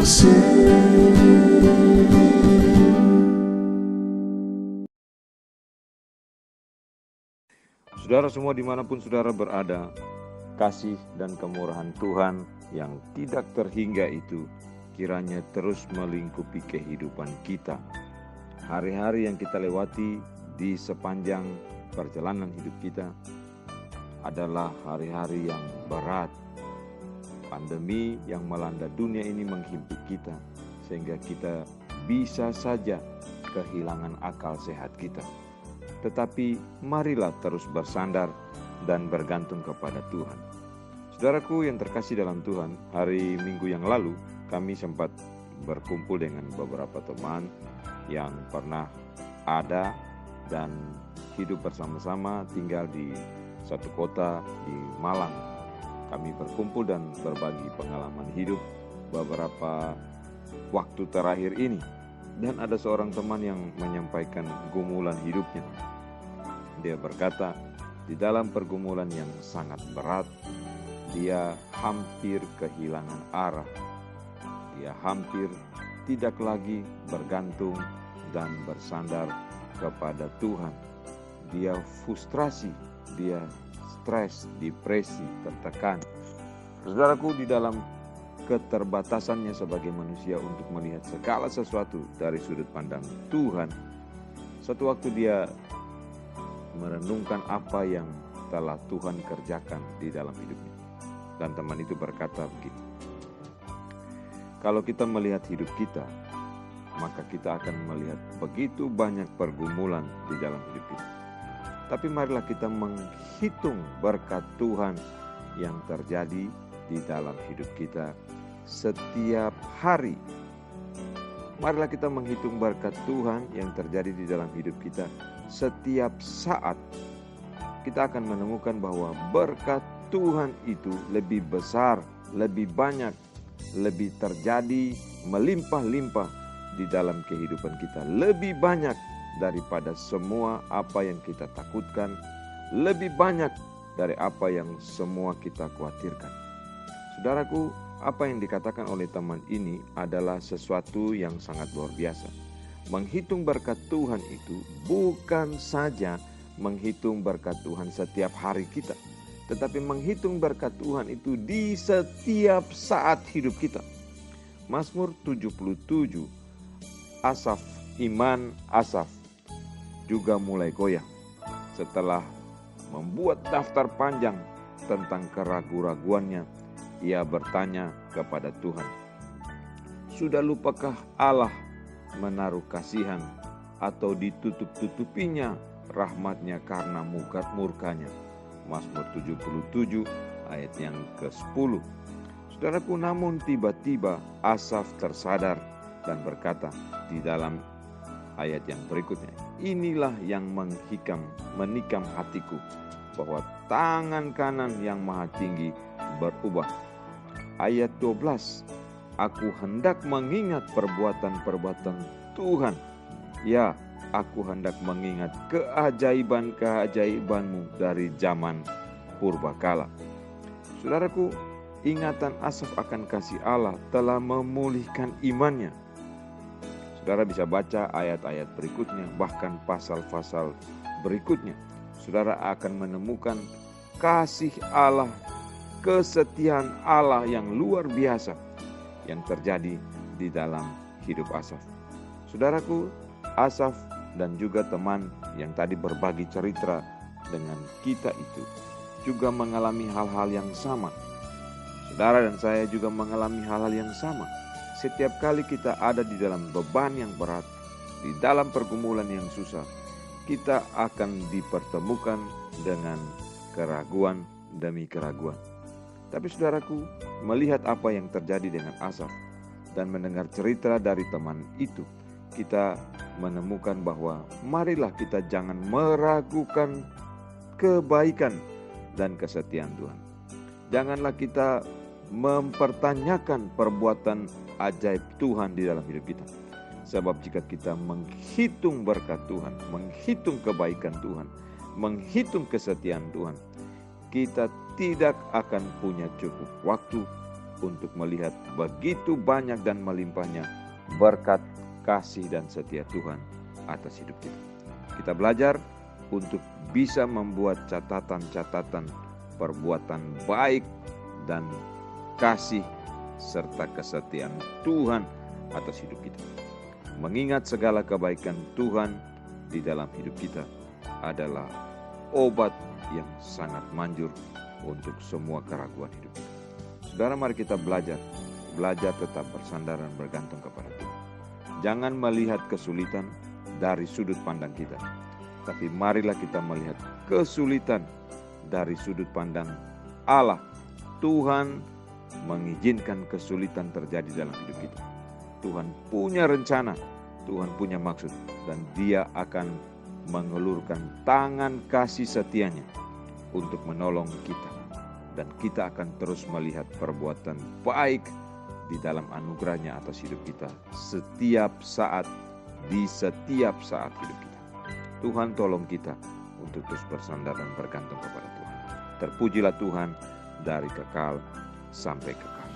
kasih. Saudara semua dimanapun saudara berada, kasih dan kemurahan Tuhan yang tidak terhingga itu kiranya terus melingkupi kehidupan kita. Hari-hari yang kita lewati di sepanjang perjalanan hidup kita adalah hari-hari yang berat. Pandemi yang melanda dunia ini menghimpit kita, sehingga kita bisa saja kehilangan akal sehat kita. Tetapi marilah terus bersandar dan bergantung kepada Tuhan. Saudaraku yang terkasih dalam Tuhan, hari Minggu yang lalu kami sempat berkumpul dengan beberapa teman yang pernah ada dan hidup bersama-sama tinggal di satu kota di Malang. Kami berkumpul dan berbagi pengalaman hidup beberapa waktu terakhir ini. Dan ada seorang teman yang menyampaikan gumulan hidupnya. Dia berkata, di dalam pergumulan yang sangat berat, dia hampir kehilangan arah. Dia hampir tidak lagi bergantung dan bersandar kepada Tuhan. Dia frustrasi, dia stres, depresi, tertekan. Saudaraku, di dalam keterbatasannya sebagai manusia untuk melihat segala sesuatu dari sudut pandang Tuhan, suatu waktu dia merenungkan apa yang telah Tuhan kerjakan di dalam hidupnya. Dan teman itu berkata begini, kalau kita melihat hidup kita, maka kita akan melihat begitu banyak pergumulan di dalam hidup kita. Tapi marilah kita menghitung berkat Tuhan yang terjadi di dalam hidup kita setiap hari. Marilah kita menghitung berkat Tuhan yang terjadi di dalam hidup kita setiap saat. Kita akan menemukan bahwa berkat Tuhan itu lebih besar, lebih banyak, lebih terjadi melimpah-limpah di dalam kehidupan kita. Lebih banyak daripada semua apa yang kita takutkan, lebih banyak dari apa yang semua kita khawatirkan. Saudaraku, apa yang dikatakan oleh teman ini adalah sesuatu yang sangat luar biasa. Menghitung berkat Tuhan itu bukan saja menghitung berkat Tuhan setiap hari kita, tetapi menghitung berkat Tuhan itu di setiap saat hidup kita. Mazmur 77, iman Asaf juga mulai goyah setelah membuat daftar panjang tentang keraguan-raguannya. Ia bertanya kepada Tuhan, sudah lupakah Allah menaruh kasihan atau ditutup-tutupinya rahmatnya karena murkanya? Mazmur 77 ayat yang ke-10. Saudaraku, namun tiba-tiba Asaf tersadar dan berkata di dalam ayat yang berikutnya, inilah yang menikam hatiku, bahwa tangan kanan yang maha tinggi berubah. Ayat 12, aku hendak mengingat perbuatan-perbuatan Tuhan. Ya, aku hendak mengingat keajaiban-keajaibanmu dari zaman purbakala. Saudaraku, ingatan Asaf akan kasih Allah telah memulihkan imannya. Saudara bisa baca ayat-ayat berikutnya, bahkan pasal-pasal berikutnya. Saudara akan menemukan kasih Allah, kesetiaan Allah yang luar biasa yang terjadi di dalam hidup Asaf. Saudaraku, Asaf dan juga teman yang tadi berbagi cerita dengan kita itu juga mengalami hal-hal yang sama. Saudara dan saya juga mengalami hal-hal yang sama. Setiap kali kita ada di dalam beban yang berat, di dalam pergumulan yang susah, kita akan dipertemukan dengan keraguan demi keraguan. Tapi saudaraku, melihat apa yang terjadi dengan Asaf dan mendengar cerita dari teman itu, kita menemukan bahwa marilah kita jangan meragukan kebaikan dan kesetiaan Tuhan. Janganlah kita mempertanyakan perbuatan ajaib Tuhan di dalam hidup kita. Sebab jika kita menghitung berkat Tuhan, menghitung kebaikan Tuhan, menghitung kesetiaan Tuhan, kita tidak akan punya cukup waktu untuk melihat begitu banyak dan melimpahnya berkat kasih dan setia Tuhan atas hidup kita. Kita belajar untuk bisa membuat catatan-catatan perbuatan baik dan kasih serta kesetiaan Tuhan atas hidup kita. Mengingat segala kebaikan Tuhan di dalam hidup kita adalah obat yang sangat manjur untuk semua keraguan hidup kita. Saudara, mari kita belajar tetap bersandar dan bergantung kepada Tuhan. Jangan melihat kesulitan dari sudut pandang kita, tapi marilah kita melihat kesulitan dari sudut pandang Allah. Tuhan mengizinkan kesulitan terjadi dalam hidup kita. Tuhan punya rencana, Tuhan punya maksud, dan Dia akan mengelurkan tangan kasih setianya untuk menolong kita. Dan kita akan terus melihat perbuatan baik di dalam anugerahnya atas hidup kita setiap saat, di setiap saat hidup kita. Tuhan tolong kita untuk terus bersandar dan bergantung kepada Tuhan. Terpujilah Tuhan dari kekal sampai kekal.